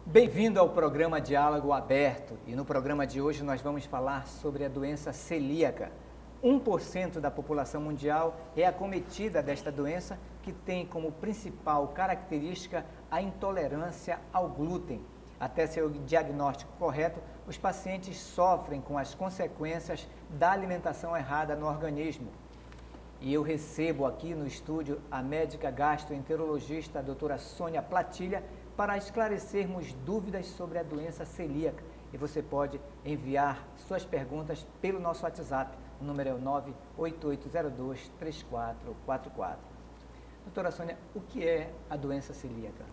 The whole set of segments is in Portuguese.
Bem-vindo ao programa Diálogo Aberto e no programa de hoje nós vamos falar sobre a doença celíaca. 1% da população mundial é acometida desta doença que tem como principal característica a intolerância ao glúten. Até seu diagnóstico correto, os pacientes sofrem com as consequências da alimentação errada no organismo. E eu recebo aqui no estúdio a médica gastroenterologista a doutora Sônia Platilha para esclarecermos dúvidas sobre a doença celíaca. E você pode enviar suas perguntas pelo nosso WhatsApp, o número é o 98802-3444. Doutora Sônia, o que é a doença celíaca?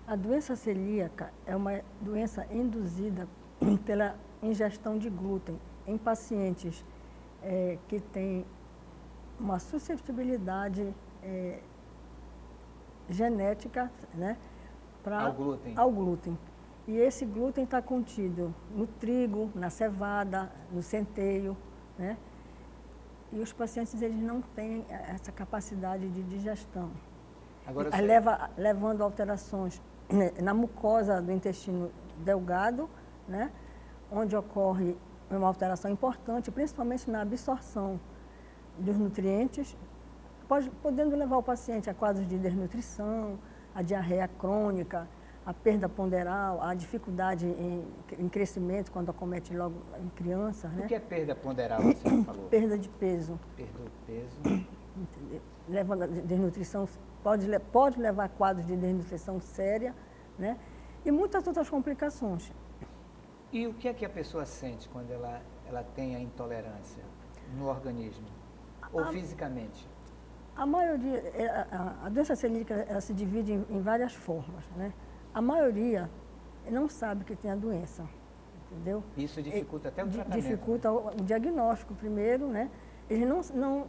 A doença celíaca é uma doença induzida pela ingestão de glúten em pacientes que têm uma suscetibilidade genética, né, ao glúten. E esse glúten está contido no trigo, na cevada, no centeio, né? E os pacientes eles não têm essa capacidade de digestão. Agora, levando alterações na mucosa do intestino delgado, né? Onde ocorre uma alteração importante, principalmente na absorção dos nutrientes, podendo levar o paciente a quadros de desnutrição, a diarreia crônica, a perda ponderal, a dificuldade em crescimento quando acomete logo em crianças, né? O que é perda ponderal, você falou? Perda de peso. Perda de peso. Entendeu? Leva a desnutrição, pode levar a quadros de desnutrição séria, né? E muitas outras complicações. E o que é que a pessoa sente quando ela tem a intolerância no organismo ou fisicamente? A maioria, a doença celíaca ela se divide em várias formas, né? A maioria não sabe que tem a doença, entendeu? Isso dificulta até o tratamento. Dificulta o diagnóstico primeiro, né? Eles não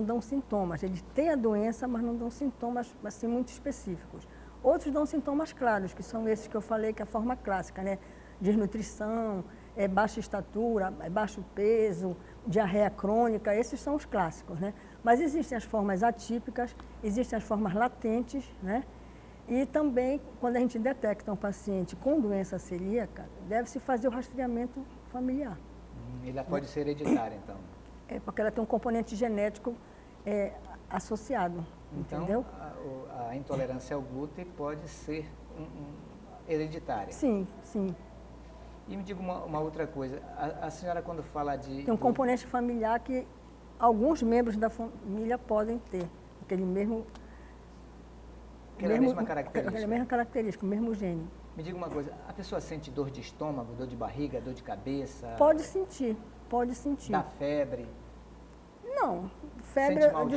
dão sintomas, eles têm a doença, mas não dão sintomas assim, muito específicos. Outros dão sintomas claros, que são esses que eu falei, que é a forma clássica, né? Desnutrição, baixa estatura, baixo peso, diarreia crônica, esses são os clássicos, né? Mas existem as formas atípicas, existem as formas latentes, né? E também, quando a gente detecta um paciente com doença celíaca, deve-se fazer o rastreamento familiar. Ela pode ser hereditária, então? É, porque ela tem um componente genético associado, então, entendeu? A intolerância ao glúten pode ser hereditária? Sim, sim. E me diga uma outra coisa, a senhora quando fala de... Tem um componente familiar que alguns membros da família podem ter, aquela mesma característica, o mesmo gene. Me diga uma coisa, a pessoa sente dor de estômago, dor de barriga, dor de cabeça? Pode sentir, pode sentir. Dá febre? Não, febre pode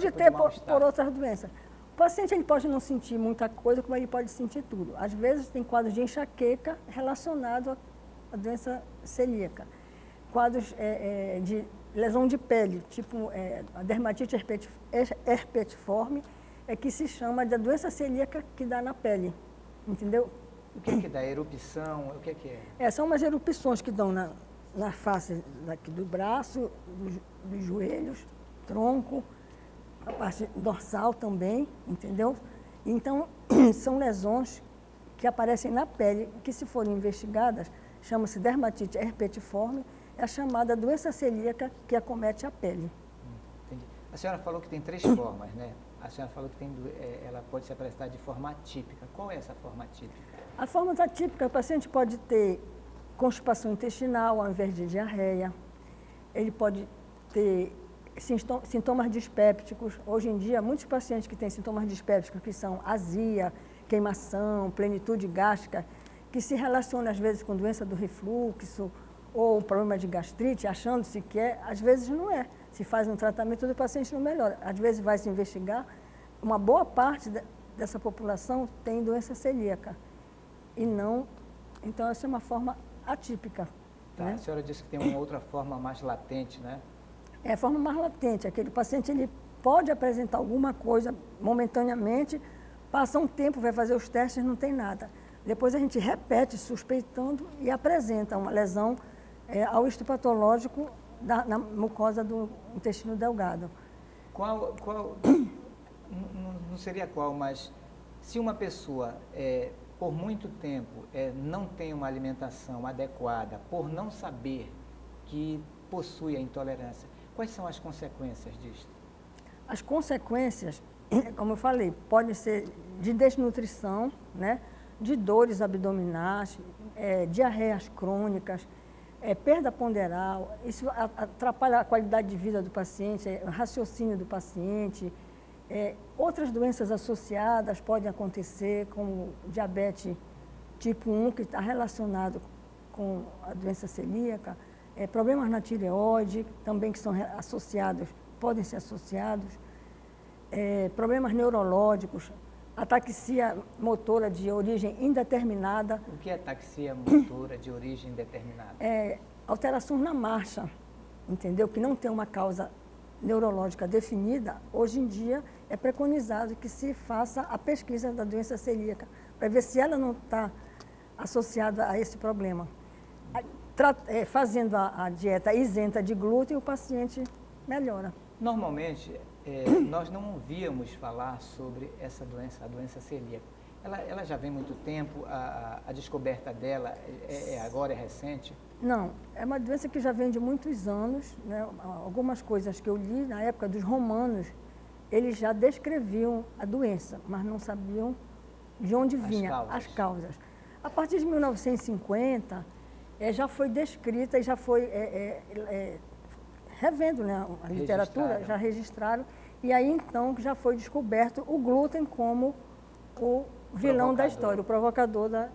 tipo ter por outras doenças. O paciente ele pode não sentir muita coisa, como ele pode sentir tudo. Às vezes tem quadros de enxaqueca relacionado à doença celíaca. Quadros de lesão de pele, tipo a dermatite herpetiforme, que se chama de doença celíaca que dá na pele, entendeu? O que dá? Erupção? O que é? São umas erupções que dão na face daqui do braço, dos joelhos, tronco, a parte dorsal também, entendeu? Então, são lesões que aparecem na pele, que se forem investigadas, chama-se dermatite herpetiforme, é a chamada doença celíaca que acomete a pele. Entendi. A senhora falou que tem 3 formas, né? A senhora falou que ela pode se apresentar de forma atípica. Qual é essa forma atípica? A forma atípica, o paciente pode ter constipação intestinal ao invés de diarreia, ele pode ter sintomas dispépticos. Hoje em dia, muitos pacientes que têm sintomas dispépticos, que são azia, queimação, plenitude gástrica, que se relacionam às vezes com doença do refluxo ou problema de gastrite, achando-se que às vezes não é. Se faz um tratamento do paciente não melhora. Às vezes vai se investigar, uma boa parte dessa população tem doença celíaca e não, então essa é uma forma atípica. Tá, né? A senhora disse que tem uma outra forma mais latente, né? É a forma mais latente, aquele paciente ele pode apresentar alguma coisa momentaneamente, passa um tempo, vai fazer os testes, não tem nada. Depois a gente repete suspeitando e apresenta uma lesão ao histopatológico na mucosa do intestino delgado. Não seria qual, mas se uma pessoa por muito tempo, não tem uma alimentação adequada, por não saber que possui a intolerância, quais são as consequências disso? As consequências, como eu falei, podem ser de desnutrição, né? De dores abdominais, diarreias crônicas, perda ponderal. Isso atrapalha a qualidade de vida do paciente, o raciocínio do paciente. Outras doenças associadas podem acontecer, como diabetes tipo 1, que está relacionado com a doença celíaca, problemas na tireoide, também que são associados, podem ser associados, problemas neurológicos, ataxia motora de origem indeterminada. O que é ataxia motora de origem indeterminada? Alterações na marcha, entendeu? Que não tem uma causa neurológica definida. Hoje em dia é preconizado que se faça a pesquisa da doença celíaca, para ver se ela não está associada a esse problema. Fazendo a dieta isenta de glúten, o paciente melhora. Normalmente, nós não ouvíamos falar sobre essa doença, a doença celíaca. Ela já vem muito tempo, a descoberta dela agora é recente? Não, é uma doença que já vem de muitos anos, né? Algumas coisas que eu li na época dos romanos, eles já descreviam a doença, mas não sabiam de onde vinha as causas. A partir de 1950, já foi descrita e já foi revendo, né? A literatura, já registraram, e aí então já foi descoberto o glúten como o vilão da história, o provocador da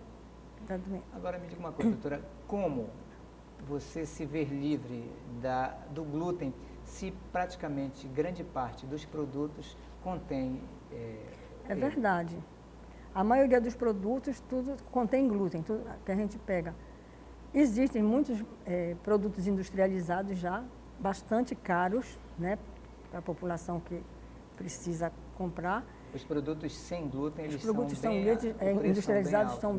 doença. Agora me diga uma coisa, doutora, como você se ver livre do glúten se praticamente grande parte dos produtos contém É verdade. A maioria dos produtos, tudo contém glúten, tudo que a gente pega. Existem muitos produtos industrializados já, bastante caros, né, para a população que precisa comprar. Os produtos sem glúten, eles industrializados são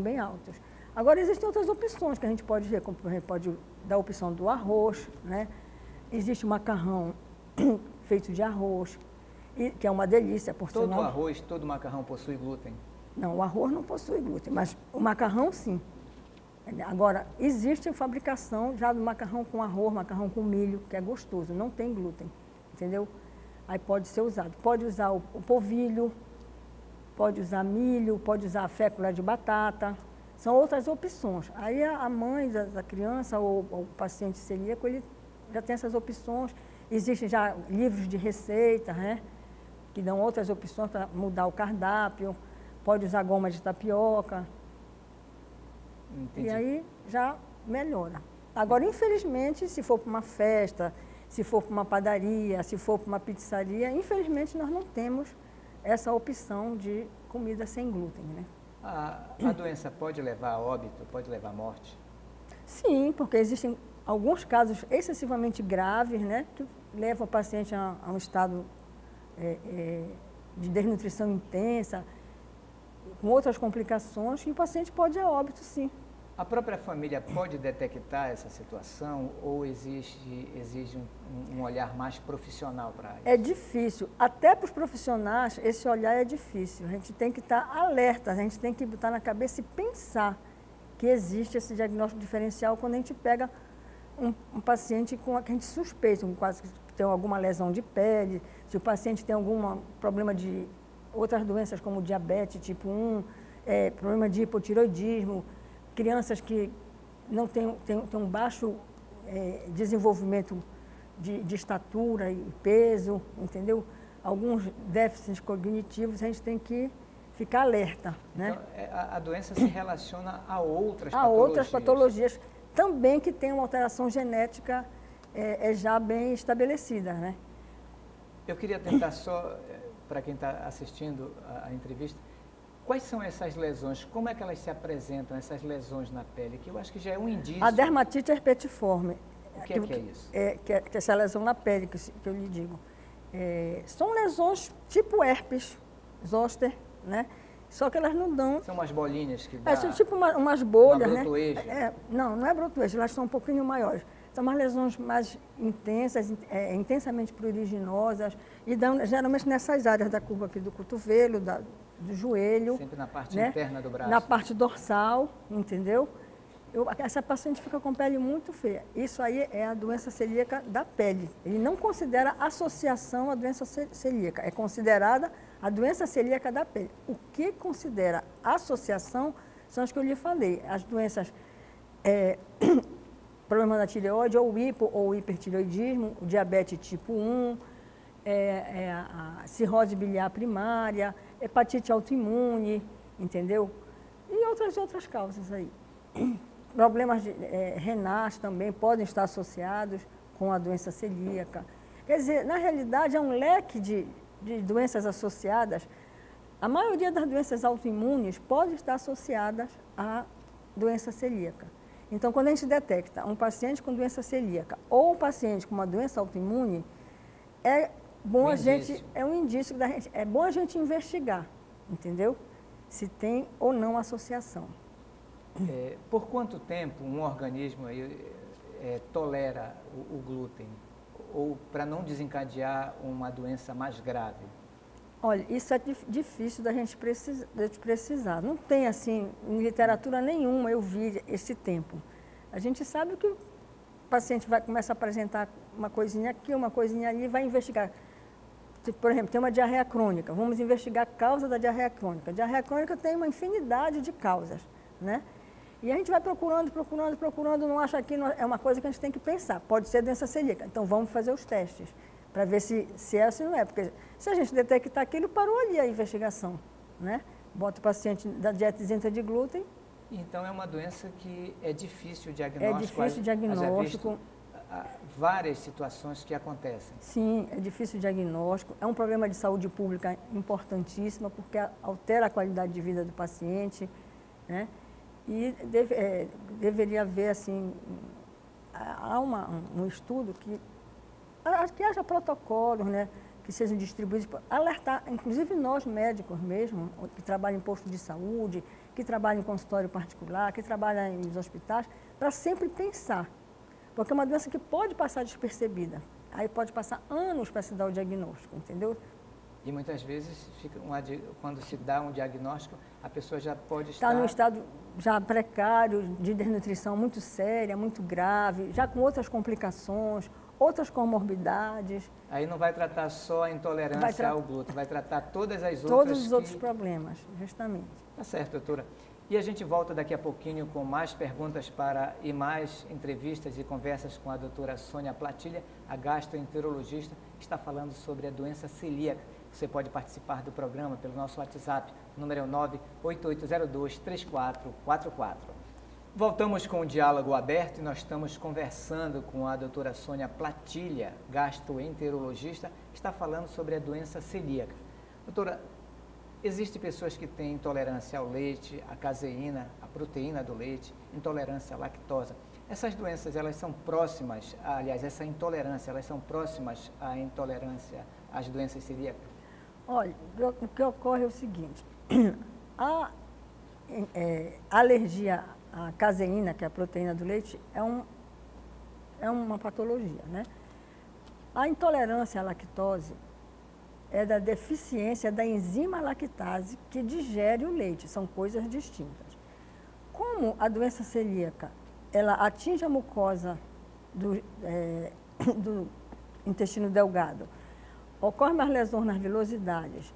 bem altos. Agora, existem outras opções que a gente pode ver, como a gente pode dar a opção do arroz, né? Existe o macarrão feito de arroz, que é uma delícia, por sinal. Todo arroz, todo macarrão possui glúten? Não, o arroz não possui glúten, mas o macarrão sim. Agora, existe a fabricação já do macarrão com arroz, macarrão com milho, que é gostoso, não tem glúten, entendeu? Aí pode ser usado. Pode usar o polvilho, pode usar milho, pode usar a fécula de batata. São outras opções. Aí a mãe da criança ou o paciente celíaco, ele já tem essas opções. Existem já livros de receita, né, que dão outras opções para mudar o cardápio. Pode usar goma de tapioca. Entendi. E aí já melhora. Agora, infelizmente, se for para uma festa, se for para uma padaria, se for para uma pizzaria, infelizmente nós não temos essa opção de comida sem glúten, né? A doença pode levar a óbito, pode levar à morte? Sim, porque existem alguns casos excessivamente graves, né, que levam o paciente a um estado de desnutrição intensa, com outras complicações, e o paciente pode ir a óbito, sim. A própria família pode detectar essa situação ou exige um olhar mais profissional para isso? É difícil. Até para os profissionais, esse olhar é difícil. A gente tem que estar alerta, a gente tem que botar na cabeça e pensar que existe esse diagnóstico diferencial quando a gente pega um paciente com a que a gente suspeita, quase que tem alguma lesão de pele, se o paciente tem algum problema de outras doenças como diabetes tipo 1, problema de hipotireoidismo, crianças que não têm um baixo desenvolvimento de estatura e peso, entendeu? Alguns déficits cognitivos, a gente tem que ficar alerta, né? Então, a doença se relaciona a outras patologias? A outras patologias também que têm uma alteração genética já bem estabelecida, né? Eu queria tentar só, para quem está assistindo a entrevista, quais são essas lesões? Como é que elas se apresentam, essas lesões na pele? Que eu acho que já é um indício. A dermatite herpetiforme. O que é isso? Que é essa lesão na pele que eu lhe digo. São lesões tipo herpes zoster, né? Só que elas não dão... São umas bolinhas que dá... São tipo umas bolhas, uma brotoeja. Não é brotoeja, elas são um pouquinho maiores. São umas lesões mais intensas, intensamente pruriginosas, e dão geralmente nessas áreas da curva aqui do cotovelo, do joelho. Sempre na parte né? interna do braço. Na parte dorsal, entendeu? Essa paciente fica com pele muito feia. Isso aí é a doença celíaca da pele. Ele não considera associação à doença celíaca, é considerada a doença celíaca da pele. O que considera associação são as que eu lhe falei, as doenças, problema da tireoide, ou hipo ou hipertireoidismo, o diabetes tipo 1, a cirrose biliar primária, hepatite autoimune, entendeu? E outras causas aí. Problemas renais também podem estar associados com a doença celíaca. Quer dizer, na realidade, é um leque de doenças associadas. A maioria das doenças autoimunes pode estar associadas à doença celíaca. Então, quando a gente detecta um paciente com doença celíaca ou um paciente com uma doença autoimune, é bom um indício da gente, é bom a gente investigar, entendeu? Se tem ou não associação. Por quanto tempo um organismo tolera o glúten? Ou para não desencadear uma doença mais grave? Olha, isso é difícil da gente precisar. Não tem, assim, em literatura nenhuma eu vi esse tempo. A gente sabe que o paciente vai começar a apresentar uma coisinha aqui, uma coisinha ali, vai investigar. Por exemplo, tem uma diarreia crônica, vamos investigar a causa da diarreia crônica. A diarreia crônica tem uma infinidade de causas, né? E a gente vai procurando, não acha aquilo, é uma coisa que a gente tem que pensar. Pode ser doença celíaca, então vamos fazer os testes para ver se é ou se não é. Porque se a gente detectar aquilo, parou ali a investigação, né? Bota o paciente da dieta isenta de glúten. Então é uma doença que é difícil o diagnóstico. É difícil o diagnóstico. Várias situações que acontecem. Sim, é difícil o diagnóstico. É um problema de saúde pública importantíssimo, porque altera a qualidade de vida do paciente, né? E deveria haver, assim, há um estudo que haja protocolos, né, que sejam distribuídos para alertar, inclusive nós médicos mesmo, que trabalham em posto de saúde, que trabalham em consultório particular, que trabalham nos hospitais, para sempre pensar. Porque é uma doença que pode passar despercebida. Aí pode passar anos para se dar o diagnóstico, entendeu? E muitas vezes, quando se dá um diagnóstico, a pessoa já pode estar... Está num estado já precário, de desnutrição muito séria, muito grave, já com outras complicações, outras comorbidades. Aí não vai tratar só a intolerância ao glúten, vai tratar todas as outras... Todos os outros problemas, justamente. Tá certo, doutora. E a gente volta daqui a pouquinho com mais perguntas e mais entrevistas e conversas com a doutora Sônia Platilha, a gastroenterologista, que está falando sobre a doença celíaca. Você pode participar do programa pelo nosso WhatsApp, o número é o 98802-3444. Voltamos com o diálogo aberto e nós estamos conversando com a doutora Sônia Platilha, gastroenterologista, que está falando sobre a doença celíaca. Doutora, existem pessoas que têm intolerância ao leite, à caseína, à proteína do leite, intolerância à lactose. Essas doenças, elas são próximas, aliás, essa intolerância, elas são próximas à intolerância às doenças celíacas? Olha, o que ocorre é o seguinte, a alergia à caseína, que é a proteína do leite, é uma patologia, né? A intolerância à lactose é da deficiência da enzima lactase que digere o leite, são coisas distintas. Como a doença celíaca, ela atinge a mucosa do intestino delgado, ocorre mais lesões nas vilosidades,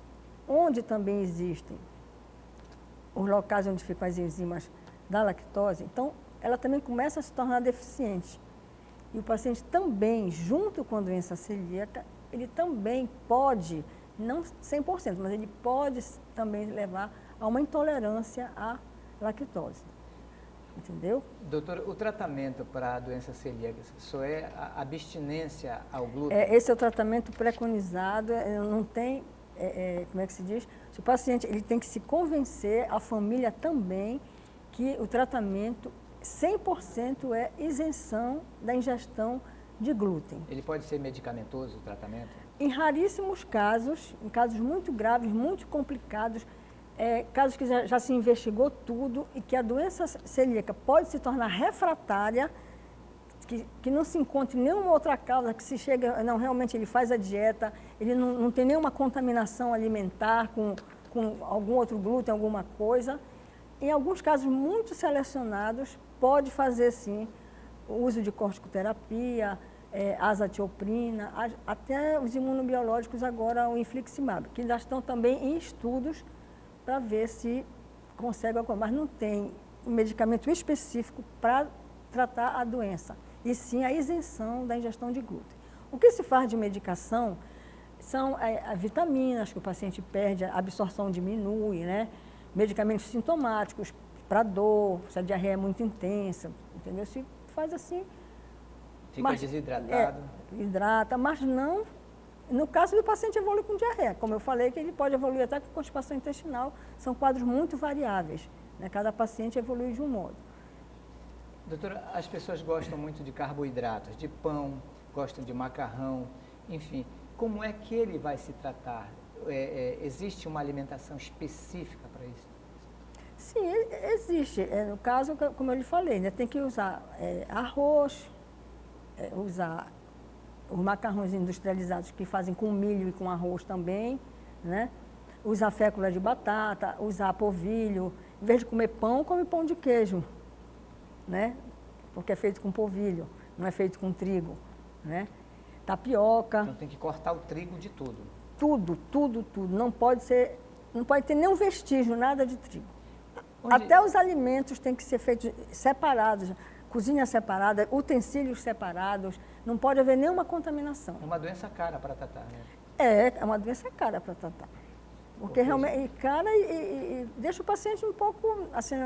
onde também existem os locais onde ficam as enzimas da lactose, então ela também começa a se tornar deficiente. E o paciente também, junto com a doença celíaca, ele também pode, não 100%, mas ele pode também levar a uma intolerância à lactose. Entendeu? Doutora, o tratamento para a doença celíaca só é a abstinência ao glúten? Esse é o tratamento preconizado, não tem, como é que se diz? Se o paciente ele tem que se convencer, a família também, que o tratamento 100% é isenção da ingestão de glúten. Ele pode ser medicamentoso o tratamento? Em raríssimos casos, em casos muito graves, muito complicados, casos que já se investigou tudo e que a doença celíaca pode se tornar refratária, que não se encontre nenhuma outra causa, que se chega, não, realmente ele faz a dieta, ele não tem nenhuma contaminação alimentar com algum outro glúten, alguma coisa. Em alguns casos muito selecionados, pode fazer sim o uso de corticoterapia, azatioprina, até os imunobiológicos agora, o infliximab, que já estão também em estudos para ver se consegue, mas não tem um medicamento específico para tratar a doença, e sim a isenção da ingestão de glúten. O que se faz de medicação são vitaminas que o paciente perde, a absorção diminui, né? Medicamentos sintomáticos para dor, se a diarreia é muito intensa, entendeu? Se faz assim... Fica desidratado. Hidrata, mas não... No caso do paciente evolui com diarreia, como eu falei, que ele pode evoluir até com constipação intestinal, são quadros muito variáveis, né? Cada paciente evolui de um modo. Doutora, as pessoas gostam muito de carboidratos, de pão, gostam de macarrão, enfim. Como é que ele vai se tratar? Existe uma alimentação específica para isso? Sim, existe. No caso, como eu lhe falei, né, tem que usar arroz, usar os macarrões industrializados que fazem com milho e com arroz também, né? Usar fécula de batata, usar polvilho. Em vez de comer pão, come pão de queijo, né? Porque é feito com polvilho, não é feito com trigo, né? Tapioca. Então tem que cortar o trigo de tudo. Tudo, tudo, tudo. Não pode ter nenhum vestígio, nada de trigo. Até os alimentos têm que ser feitos separados, cozinha separada, utensílios separados, não pode haver nenhuma contaminação. É uma doença cara para tratar, né? É uma doença cara para tratar. Porque realmente, cara, e deixa o paciente um pouco, assim,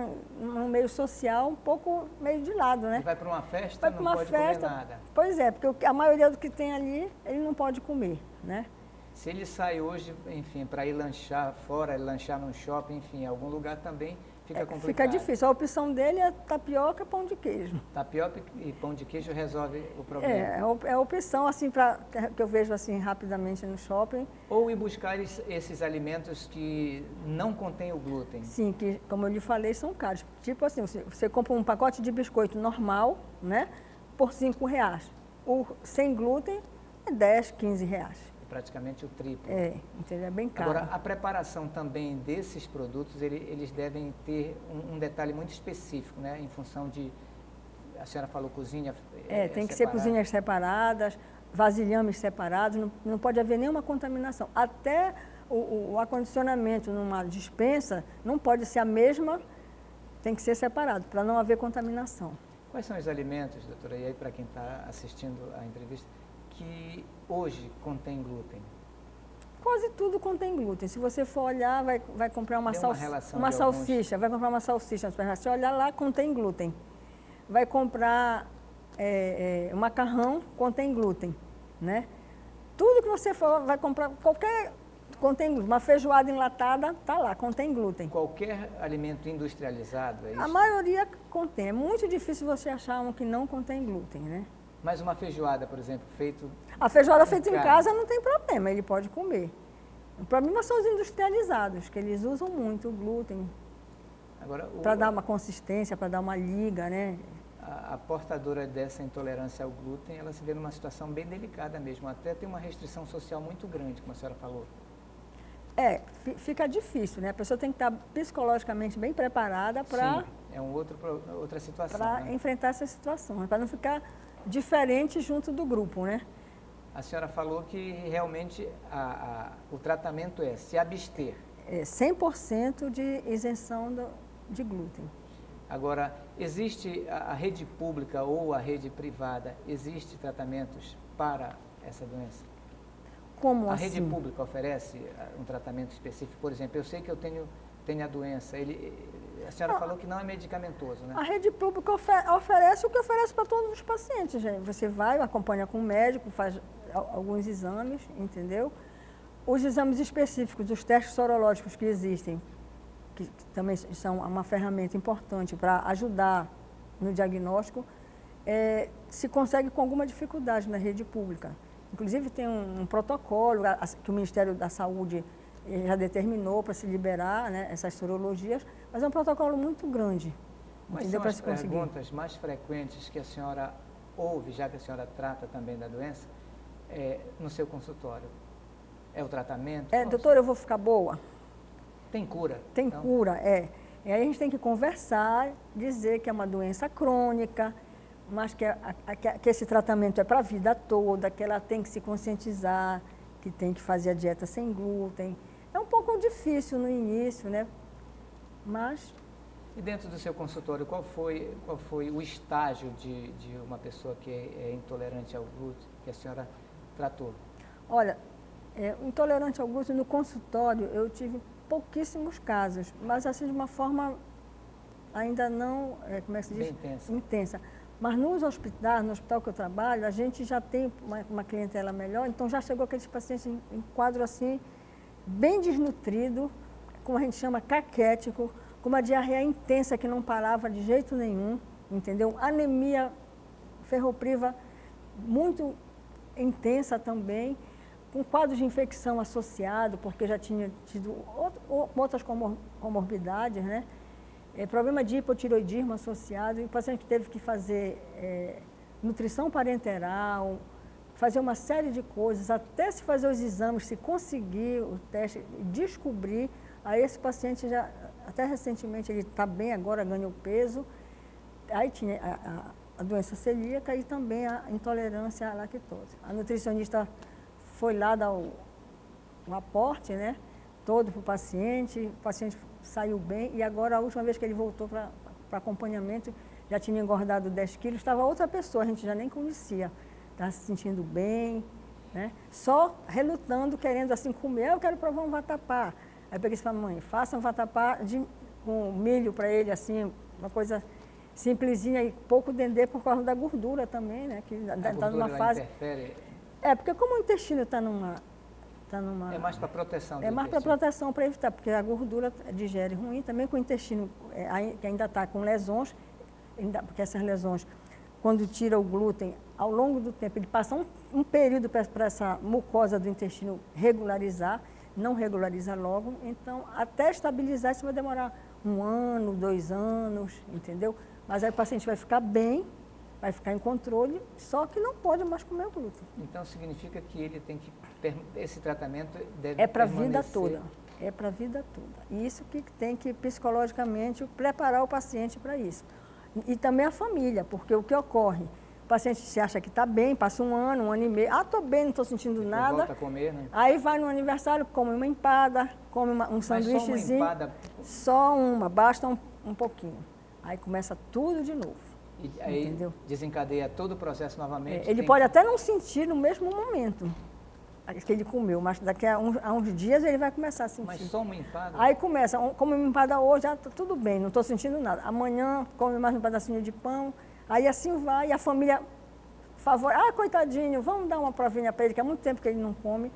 no meio social, um pouco meio de lado, né? Ele vai para uma festa, não pode comer nada. Pois é, porque a maioria do que tem ali, ele não pode comer, né? Se ele sai hoje, enfim, para ir lanchar fora, lanchar num shopping, enfim, em algum lugar também, fica complicado. Fica difícil. A opção dele é tapioca e pão de queijo. Tapioca e pão de queijo resolve o problema. É a opção, assim, que eu vejo assim rapidamente no shopping. Ou ir buscar esses alimentos que não contêm o glúten. Sim, que, como eu lhe falei, são caros. Tipo assim, você compra um pacote de biscoito normal, né, por R$5. O sem glúten é R$10, R$15. Praticamente o triplo. Entendeu? É bem caro. Agora, a preparação também desses produtos, eles devem ter um detalhe muito específico, né? Em função de, a senhora falou cozinha tem que ser cozinhas separadas, vasilhames separados, não pode haver nenhuma contaminação. Até o acondicionamento numa despensa não pode ser a mesma, tem que ser separado, para não haver contaminação. Quais são os alimentos, doutora, e aí para quem está assistindo a entrevista, que hoje contém glúten? Quase tudo contém glúten. Se você for olhar, vai comprar uma salsicha, vai comprar uma salsicha, se olhar lá, contém glúten. Vai comprar um macarrão, contém glúten, né? Tudo que você for, vai comprar, contém glúten. Uma feijoada enlatada, tá lá, contém glúten. Qualquer alimento industrializado, é isso? A maioria contém. É muito difícil você achar um que não contém glúten, né? Mas uma feijoada, por exemplo, A feijoada feita em casa não tem problema, ele pode comer. O problema são os industrializados, que eles usam muito o glúten para dar uma consistência, para dar uma liga, né? A portadora dessa intolerância ao glúten, ela se vê numa situação bem delicada mesmo, até tem uma restrição social muito grande, como a senhora falou. Fica difícil, né? A pessoa tem que estar psicologicamente bem preparada para... Sim, é outra situação. Para enfrentar essa situação, para não ficar diferente junto do grupo, né? A senhora falou que realmente o tratamento é se abster. 100% de isenção de glúten. Agora, existe a rede pública ou a rede privada, existe tratamentos para essa doença? Como a assim? A rede pública oferece um tratamento específico? Por exemplo, eu sei que eu tenho a doença, a senhora falou que não é medicamentoso, né? A rede pública oferece o que oferece para todos os pacientes, gente. Você vai, acompanha com o médico, faz alguns exames, entendeu? Os exames específicos, os testes sorológicos que existem, que também são uma ferramenta importante para ajudar no diagnóstico, se consegue com alguma dificuldade na rede pública. Inclusive tem um protocolo que o Ministério da Saúde já determinou para se liberar, né, essas sorologias, mas é um protocolo muito grande. Quais são as perguntas mais frequentes que a senhora houve, já que a senhora trata também da doença, no seu consultório? É o tratamento? Doutor, eu vou ficar boa? Tem cura? Tem cura, E aí a gente tem que conversar, dizer que é uma doença crônica, mas que esse tratamento é para a vida toda, que ela tem que se conscientizar, que tem que fazer a dieta sem glúten. É um pouco difícil no início, né? Mas... E dentro do seu consultório, qual foi o estágio de uma pessoa que é intolerante ao glúten que a senhora tratou? Olha, intolerante ao glúten no consultório eu tive pouquíssimos casos, mas assim de uma forma ainda não, como é que se diz? Bem intensa. Mas no hospital que eu trabalho, a gente já tem uma clientela melhor, então já chegou aqueles pacientes em quadro assim, bem desnutrido, como a gente chama, caquético, com uma diarreia intensa que não parava de jeito nenhum, entendeu? Anemia ferropriva muito intensa também, com quadro de infecção associado, porque já tinha tido outras comorbidades, né? Problema de hipotireoidismo associado, e o paciente teve que fazer nutrição parenteral, fazer uma série de coisas, até se fazer os exames, se conseguir o teste, descobrir, aí esse paciente já, até recentemente, ele está bem agora, ganhou peso, aí tinha a doença celíaca e também a intolerância à lactose. A nutricionista foi lá dar o aporte, né, todo para o paciente saiu bem e agora a última vez que ele voltou para acompanhamento, já tinha engordado 10 quilos, estava outra pessoa, a gente já nem conhecia, estava se sentindo bem, né, só relutando, querendo assim comer, eu quero provar um vatapá. Aí eu peguei para a mãe, faça um vatapá com milho para ele, assim, uma coisa simplesinha e pouco dendê por causa da gordura também, né, que está numa fase... interfere? Porque como o intestino está numa... É mais para proteção do intestino. É mais para proteção, para evitar, porque a gordura digere ruim, também com o intestino que ainda está com lesões, porque essas lesões, quando tira o glúten, ao longo do tempo, ele passa um período para essa mucosa do intestino regularizar, não regulariza logo, então até estabilizar isso vai demorar 1 ano, 2 anos, entendeu? Mas aí o paciente vai ficar bem, vai ficar em controle, só que não pode mais comer o glúten. Então significa que ele tem que, esse tratamento deve É para a vida permanecer... toda, é para a vida toda. E isso que tem que psicologicamente preparar o paciente para isso. E também a família, porque o que ocorre? O paciente se acha que está bem, passa 1 ano, 1 ano e meio, estou bem, não estou sentindo nada. Volta a comer, né? Aí vai no aniversário, come uma empada, come um sanduíchezinho. Mas só uma empada? Só uma, basta um pouquinho. Aí começa tudo de novo. E aí entendeu? Desencadeia todo o processo novamente? Ele pode até não sentir no mesmo momento que ele comeu, mas daqui a uns dias ele vai começar a sentir. Mas só uma empada? Aí começa, come uma empada hoje, já tá tudo bem, não estou sentindo nada. Amanhã come mais um pedacinho de pão, aí assim vai, e a família favorece, coitadinho, vamos dar uma provinha para ele, que há muito tempo que ele não come.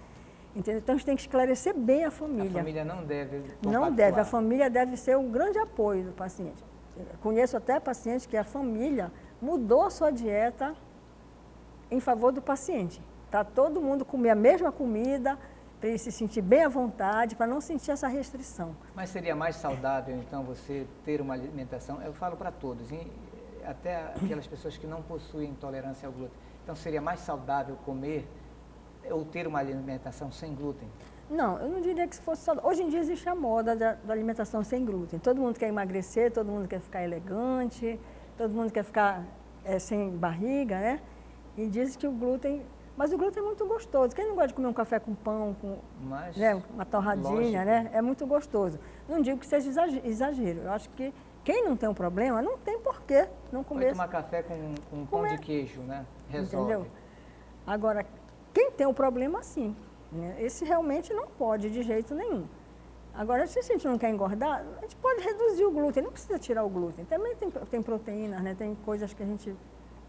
Entendeu? Então a gente tem que esclarecer bem a família. A família não deve compactuar. Não deve, a família deve ser um grande apoio do paciente. Conheço até pacientes que a família mudou a sua dieta em favor do paciente. Está todo mundo comer a mesma comida, para ele se sentir bem à vontade, para não sentir essa restrição. Mas seria mais saudável, então, você ter uma alimentação, eu falo para todos, até aquelas pessoas que não possuem intolerância ao glúten, então seria mais saudável comer ou ter uma alimentação sem glúten? Não, eu não diria que se fosse saudável. Hoje em dia existe a moda da alimentação sem glúten. Todo mundo quer emagrecer, todo mundo quer ficar elegante, todo mundo quer ficar sem barriga, né? E dizem que o glúten... Mas o glúten é muito gostoso. Quem não gosta de comer um café com pão, né, uma torradinha, lógico, né? É muito gostoso. Não digo que seja exagero. Eu acho que quem não tem um problema, não tem porquê não comer. Pode tomar café com pão de queijo, né? Resolve. Entendeu? Agora, quem tem um problema, sim. Né? Esse realmente não pode de jeito nenhum. Agora, se a gente não quer engordar, a gente pode reduzir o glúten, não precisa tirar o glúten. Também tem proteínas, né? Tem coisas que a gente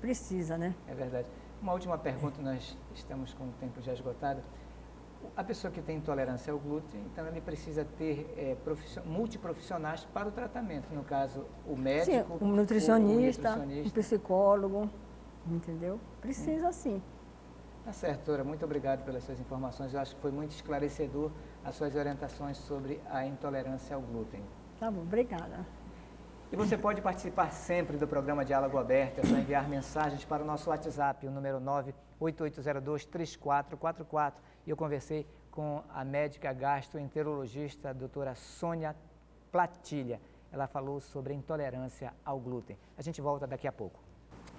precisa, né? É verdade. Uma última pergunta, nós estamos com o tempo já esgotado. A pessoa que tem intolerância ao glúten, então ele precisa ter multiprofissionais para o tratamento. No caso, o médico, sim, um nutricionista, um psicólogo, entendeu? Precisa sim. Tá certo, doutora. Muito obrigado pelas suas informações. Eu acho que foi muito esclarecedor as suas orientações sobre a intolerância ao glúten. Tá bom, obrigada. E você pode participar sempre do programa Diálogo Aberto, é só enviar mensagens para o nosso WhatsApp, o número 98802-3444. E eu conversei com a médica gastroenterologista, a doutora Sônia Platilha. Ela falou sobre a intolerância ao glúten. A gente volta daqui a pouco.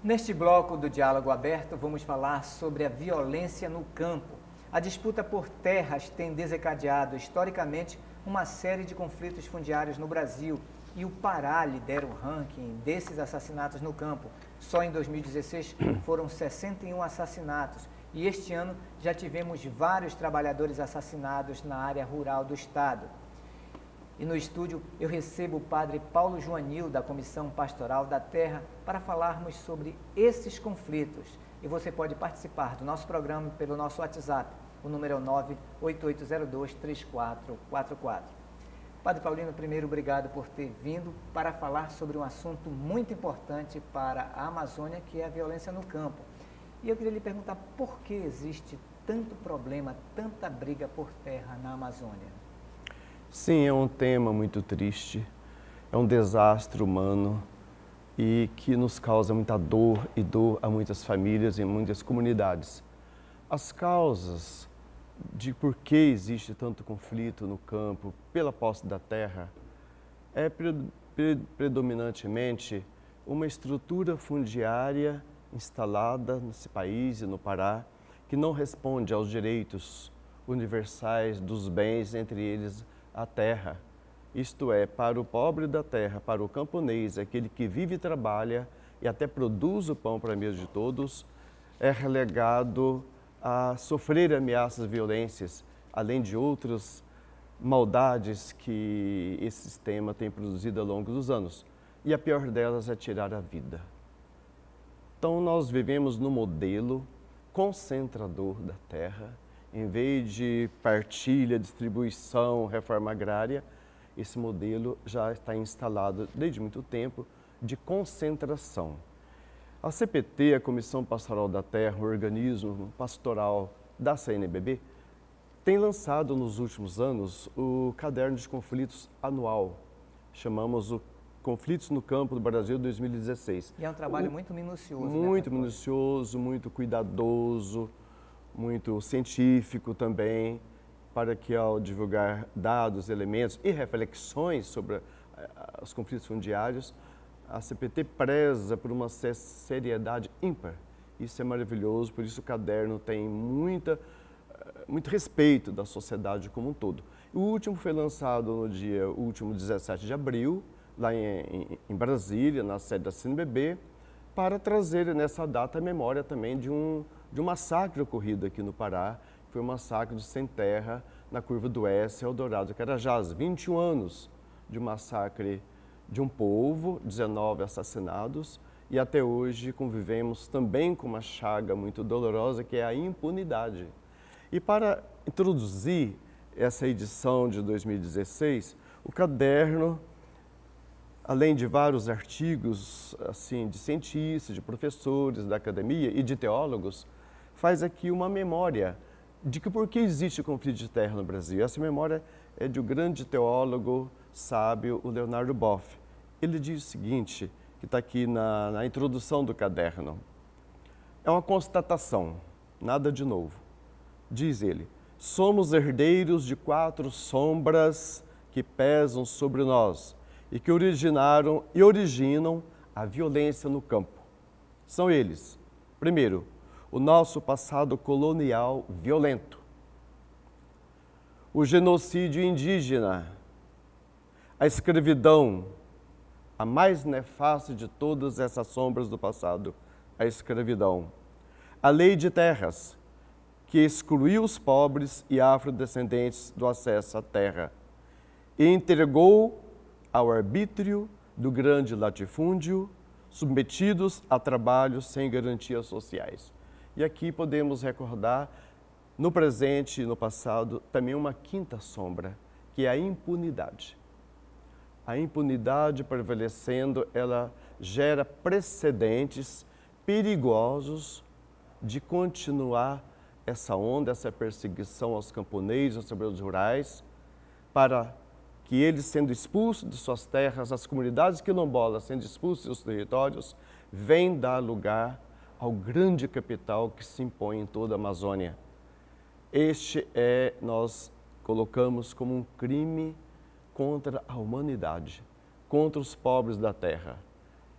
Neste bloco do Diálogo Aberto, vamos falar sobre a violência no campo. A disputa por terras tem desencadeado, historicamente, uma série de conflitos fundiários no Brasil. E o Pará lidera o ranking desses assassinatos no campo. Só em 2016 foram 61 assassinatos. E este ano já tivemos vários trabalhadores assassinados na área rural do estado. E no estúdio eu recebo o padre Paulo Joanil, da Comissão Pastoral da Terra, para falarmos sobre esses conflitos. E você pode participar do nosso programa pelo nosso WhatsApp. O número é o 98802-3444. Padre Paulino, primeiro, obrigado por ter vindo para falar sobre um assunto muito importante para a Amazônia, que é a violência no campo. E eu queria lhe perguntar por que existe tanto problema, tanta briga por terra na Amazônia? Sim, é um tema muito triste, é um desastre humano e que nos causa muita dor e dor a muitas famílias e muitas comunidades. As causas de por que existe tanto conflito no campo pela posse da terra é predominantemente uma estrutura fundiária instalada nesse país e no Pará que não responde aos direitos universais dos bens, entre eles a terra. Isto é, para o pobre da terra, para o camponês, aquele que vive e trabalha e até produz o pão para a mesa de todos, é relegado a sofrer ameaças, violências, além de outras maldades que esse sistema tem produzido ao longo dos anos. E a pior delas é tirar a vida. Então nós vivemos no modelo concentrador da terra, em vez de partilha, distribuição, reforma agrária, esse modelo já está instalado desde muito tempo de concentração. A CPT, a Comissão Pastoral da Terra, o organismo pastoral da CNBB, tem lançado nos últimos anos o Caderno de Conflitos anual. Chamamos o Conflitos no Campo do Brasil 2016. E é um trabalho muito minucioso. Muito minucioso, muito cuidadoso, muito científico também, para que ao divulgar dados, elementos e reflexões sobre os conflitos fundiários, a CPT preza por uma seriedade ímpar. Isso é maravilhoso, por isso o caderno tem muito respeito da sociedade como um todo. O último foi lançado no dia último 17 de abril, lá em Brasília, na sede da CNBB, para trazer nessa data a memória também de um massacre ocorrido aqui no Pará, que foi o massacre do Sem Terra, na curva do S, Eldorado, Carajás. 21 anos de massacre de um povo, 19 assassinados, e até hoje convivemos também com uma chaga muito dolorosa, que é a impunidade. E para introduzir essa edição de 2016, o caderno, além de vários artigos assim, de cientistas, de professores da academia e de teólogos, faz aqui uma memória de que por que existe conflito de terra no Brasil. Essa memória é de um grande teólogo sábio, o Leonardo Boff. Ele diz o seguinte, que está aqui na introdução do caderno. É uma constatação, nada de novo. Diz ele, somos herdeiros de 4 sombras que pesam sobre nós e que originaram e originam a violência no campo. São eles, primeiro, o nosso passado colonial violento, o genocídio indígena, a escravidão, a mais nefasta de todas essas sombras do passado, a escravidão, a lei de terras, que excluiu os pobres e afrodescendentes do acesso à terra e entregou ao arbítrio do grande latifúndio, submetidos a trabalhos sem garantias sociais. E aqui podemos recordar, no presente e no passado, também uma quinta sombra, que é a impunidade. A impunidade prevalecendo, ela gera precedentes perigosos de continuar essa onda, essa perseguição aos camponeses, aos trabalhadores rurais, para que eles, sendo expulsos de suas terras, as comunidades quilombolas sendo expulsas dos seus territórios, vêm dar lugar ao grande capital que se impõe em toda a Amazônia. Nós colocamos como um crime contra a humanidade, contra os pobres da terra.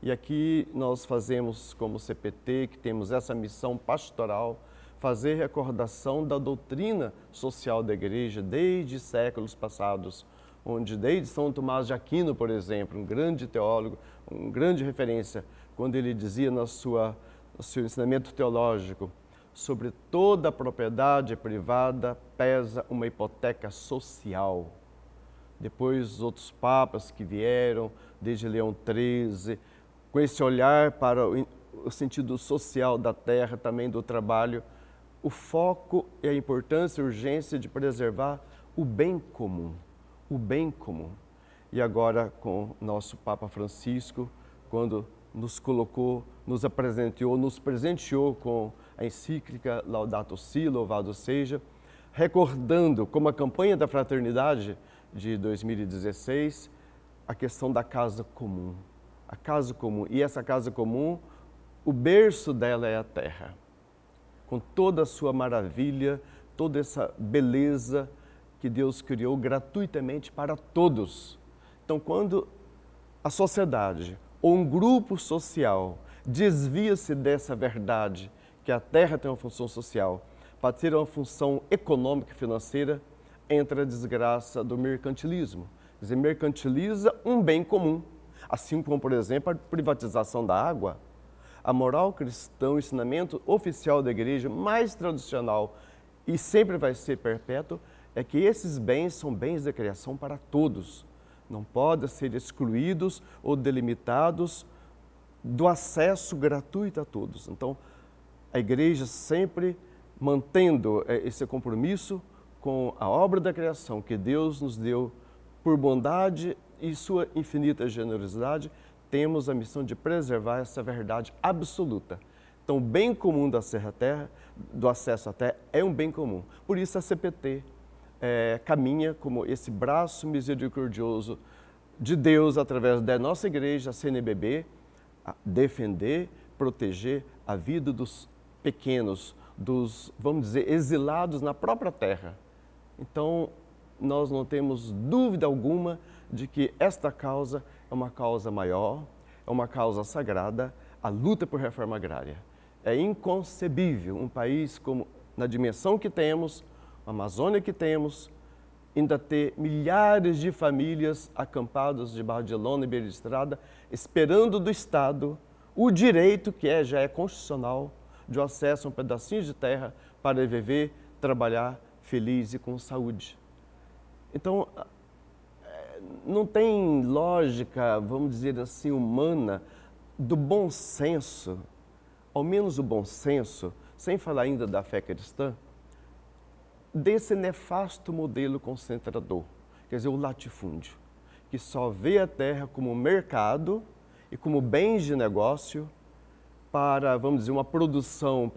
E aqui nós fazemos, como CPT, que temos essa missão pastoral, fazer recordação da doutrina social da igreja desde séculos passados, onde desde São Tomás de Aquino, por exemplo, um grande teólogo, uma grande referência, quando ele dizia no seu ensinamento teológico, sobre toda a propriedade privada pesa uma hipoteca social. Depois os outros papas que vieram, desde Leão XIII, com esse olhar para o sentido social da terra, também do trabalho, o foco e a importância e a urgência de preservar o bem comum, o bem comum. E agora com nosso Papa Francisco, quando nos colocou, nos presenteou com a encíclica Laudato Si, louvado seja, recordando como a campanha da fraternidade de 2016, a questão da casa comum. A casa comum. E essa casa comum, o berço dela é a terra, com toda a sua maravilha, toda essa beleza que Deus criou gratuitamente para todos. Então, quando a sociedade ou um grupo social desvia-se dessa verdade, que a terra tem uma função social, para ter uma função econômica e financeira, entra a desgraça do mercantilismo. Quer dizer, mercantiliza um bem comum, assim como, por exemplo, a privatização da água. A moral cristã, o ensinamento oficial da igreja, mais tradicional e sempre vai ser perpétuo, é que esses bens são bens da criação para todos. Não podem ser excluídos ou delimitados do acesso gratuito a todos. Então, a igreja sempre mantendo esse compromisso com a obra da criação que Deus nos deu por bondade e sua infinita generosidade, temos a missão de preservar essa verdade absoluta. Então, o bem comum da Serra-Terra, do acesso à terra, é um bem comum. Por isso, a CPT caminha como esse braço misericordioso de Deus, através da nossa igreja, a CNBB, a defender, proteger a vida dos pequenos, dos, vamos dizer, exilados na própria terra. Então, nós não temos dúvida alguma de que esta causa é uma causa maior, é uma causa sagrada, a luta por reforma agrária. É inconcebível um país como, na dimensão que temos, a Amazônia que temos, ainda ter milhares de famílias acampadas debaixo de lona e beira de estrada, esperando do Estado o direito, que já é constitucional, de acesso a um pedacinho de terra para viver, trabalhar feliz e com saúde. Então, não tem lógica, vamos dizer assim, humana, do bom senso, ao menos o bom senso, sem falar ainda da fé cristã, desse nefasto modelo concentrador, quer dizer, o latifúndio, que só vê a terra como mercado e como bens de negócio para, vamos dizer, uma produção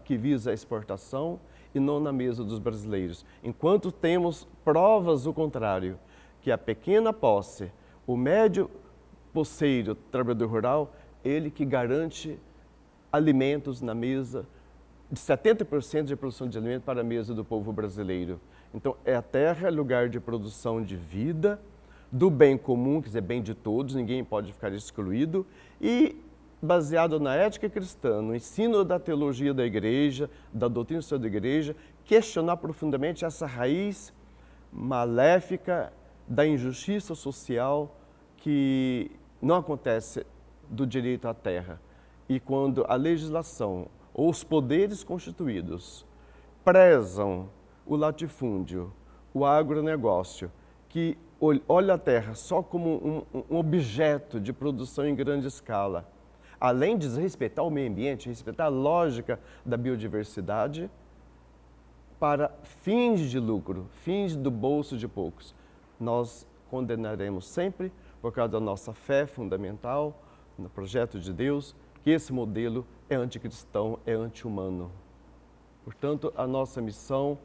que visa a exportação e não na mesa dos brasileiros. Enquanto temos provas do contrário, que a pequena posse, o médio posseiro, trabalhador rural, ele que garante alimentos na mesa, de 70% de produção de alimento para a mesa do povo brasileiro. Então, a terra é lugar de produção de vida, do bem comum, quer dizer, bem de todos, ninguém pode ficar excluído, e baseado na ética cristã, no ensino da teologia da igreja, da doutrina social da igreja, questionar profundamente essa raiz maléfica da injustiça social que não acontece do direito à terra. E quando a legislação ou os poderes constituídos prezam o latifúndio, o agronegócio, que olha a terra só como um objeto de produção em grande escala, além de respeitar o meio ambiente, respeitar a lógica da biodiversidade, para fins de lucro, fins do bolso de poucos, nós condenaremos sempre, por causa da nossa fé fundamental no projeto de Deus, que esse modelo é anticristão, é anti-humano. Portanto, a nossa missão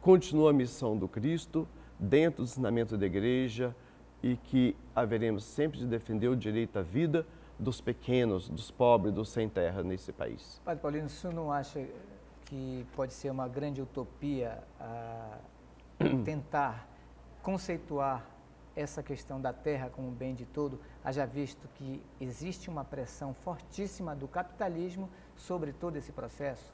continua a missão do Cristo, dentro do ensinamento da igreja, e que haveremos sempre de defender o direito à vida dos pequenos, dos pobres, dos sem terra nesse país. Padre Paulino, o senhor não acha que pode ser uma grande utopia tentar conceituar essa questão da terra como bem de todo, haja visto que existe uma pressão fortíssima do capitalismo sobre todo esse processo?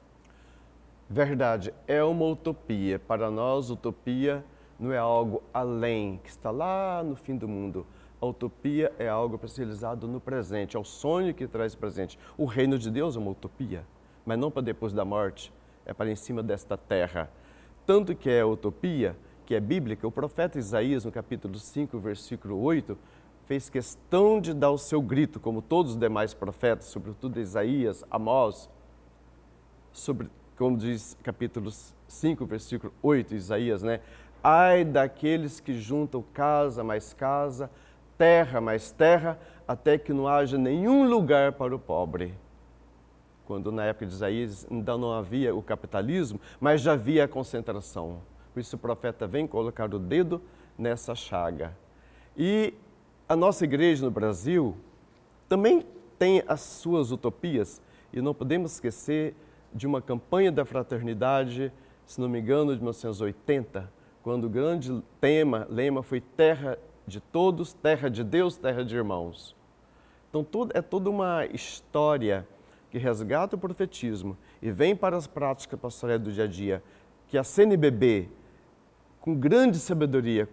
Verdade, é uma utopia. Para nós, utopia não é algo além, que está lá no fim do mundo. A utopia é algo para ser realizado no presente, é o sonho que traz presente. O reino de Deus é uma utopia, mas não para depois da morte, é para em cima desta terra. Tanto que é utopia, que é bíblica, o profeta Isaías, no capítulo 5, versículo 8, fez questão de dar o seu grito, como todos os demais profetas, sobretudo Isaías, Amós, como diz capítulo 5, versículo 8, Isaías, né? Ai daqueles que juntam casa mais casa, terra mais terra, até que não haja nenhum lugar para o pobre. Quando na época de Isaías ainda não havia o capitalismo, mas já havia a concentração. Por isso o profeta vem colocar o dedo nessa chaga. E a nossa igreja no Brasil também tem as suas utopias, e não podemos esquecer de uma campanha da fraternidade, se não me engano, de 1980, quando o grande lema foi terra de todos, terra de Deus, terra de irmãos. Então é toda uma história que resgata o profetismo e vem para as práticas pastorais do dia a dia, que a CNBB, com grande sabedoria,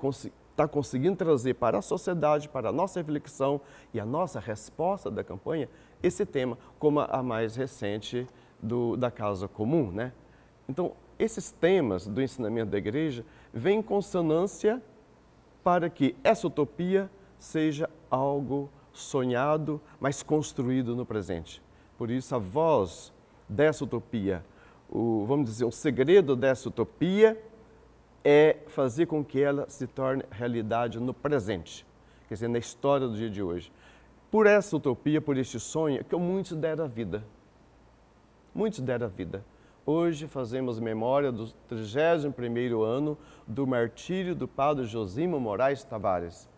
está conseguindo trazer para a sociedade, para a nossa reflexão e a nossa resposta da campanha, esse tema, como a mais recente da Casa Comum, né? Então, esses temas do ensinamento da igreja vêm em consonância para que essa utopia seja algo sonhado, mas construído no presente. Por isso, a voz dessa utopia, vamos dizer, o segredo dessa utopia é fazer com que ela se torne realidade no presente, quer dizer, na história do dia de hoje. Por essa utopia, por este sonho, que muitos deram a vida. Muitos deram a vida. Hoje fazemos memória do 31º ano do martírio do padre Josimo Moraes Tavares,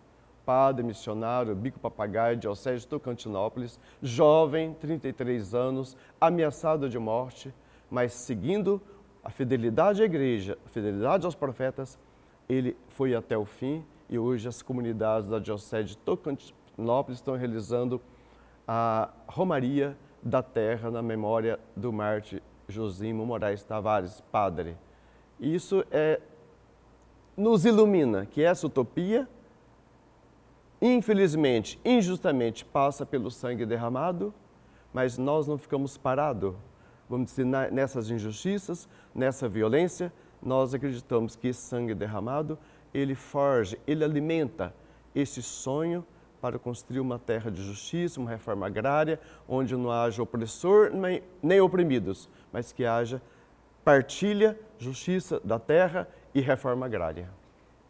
padre missionário, bico papagaio, diocese de Tocantinópolis, jovem, 33 anos, ameaçado de morte, mas seguindo a fidelidade à igreja, a fidelidade aos profetas, ele foi até o fim e hoje as comunidades da diocese de Tocantinópolis estão realizando a Romaria da Terra na memória do mártir Josimo Moraes Tavares, padre. Isso nos ilumina que essa utopia, infelizmente, injustamente, passa pelo sangue derramado, mas nós não ficamos parados. Vamos dizer, nessas injustiças, nessa violência, nós acreditamos que esse sangue derramado, ele forja, ele alimenta esse sonho para construir uma terra de justiça, uma reforma agrária, onde não haja opressor nem oprimidos, mas que haja partilha, justiça da terra e reforma agrária.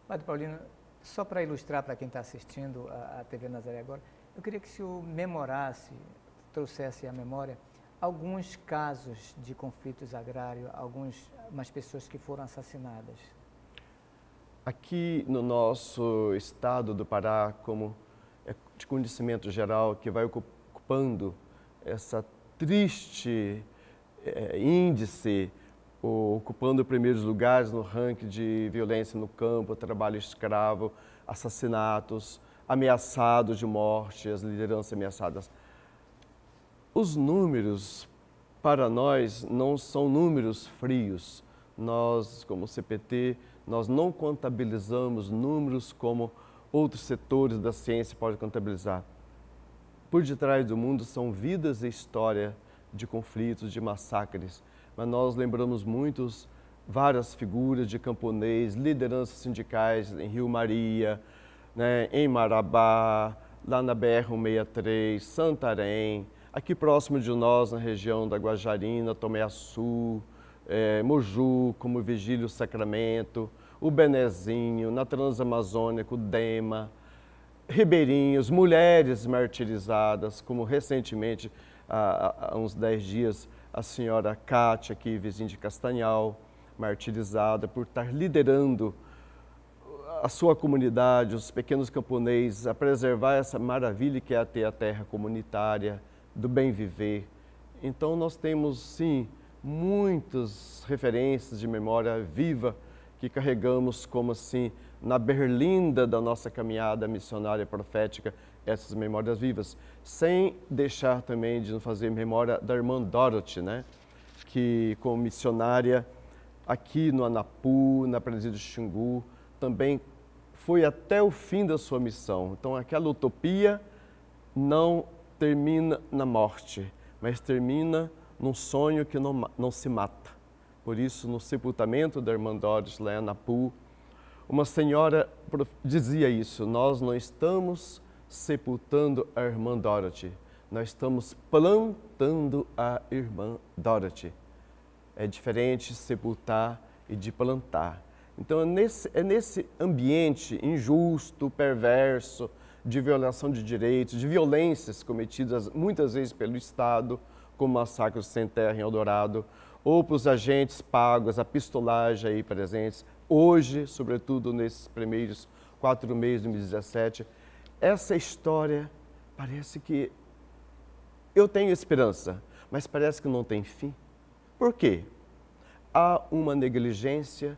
Padre Paulino, só para ilustrar para quem está assistindo a TV Nazaré agora, eu queria que o senhor memorasse, trouxesse à memória, alguns casos de conflitos agrários, algumas pessoas que foram assassinadas. Aqui no nosso estado do Pará, como é de conhecimento geral, que vai ocupando essa triste índice, ocupando primeiros lugares no ranking de violência no campo, trabalho escravo, assassinatos, ameaçados de morte, as lideranças ameaçadas. Os números, para nós, não são números frios. Nós, como CPT, nós não contabilizamos números como outros setores da ciência podem contabilizar. Por detrás do mundo são vidas e história de conflitos, de massacres. Mas nós lembramos várias figuras de camponês, lideranças sindicais em Rio Maria, né, em Marabá, lá na BR-163, Santarém, aqui próximo de nós, na região da Guajarina, Tomé-Açu, Moju, como Vigílio Sacramento, o Benezinho, na Transamazônica, o Dema, ribeirinhos, mulheres martirizadas, como recentemente, há uns 10 dias, a senhora Cátia, aqui vizinha de Castanhal, martirizada por estar liderando a sua comunidade, os pequenos camponeses, a preservar essa maravilha que é ter a terra comunitária, do bem viver. Então nós temos, sim, muitas referências de memória viva que carregamos como assim, na berlinda da nossa caminhada missionária profética, essas memórias vivas, sem deixar também de fazer memória da irmã Dorothy, né? Que como missionária aqui no Anapu, na Presídio de Xingu, também foi até o fim da sua missão. Então aquela utopia não termina na morte, mas termina num sonho que não se mata. Por isso, no sepultamento da irmã Dorothy lá em Anapu, uma senhora dizia isso: nós não estamos sepultando a irmã Dorothy, nós estamos plantando a irmã Dorothy. É diferente sepultar e de plantar. Então é nesse ambiente injusto, perverso, de violação de direitos, de violências cometidas muitas vezes pelo Estado, como massacres sem terra em Eldorado, ou para os agentes pagos, a pistolagem aí presentes, hoje, sobretudo nesses primeiros 4 meses de 2017, essa história parece que eu tenho esperança, mas parece que não tem fim. Por quê? Há uma negligência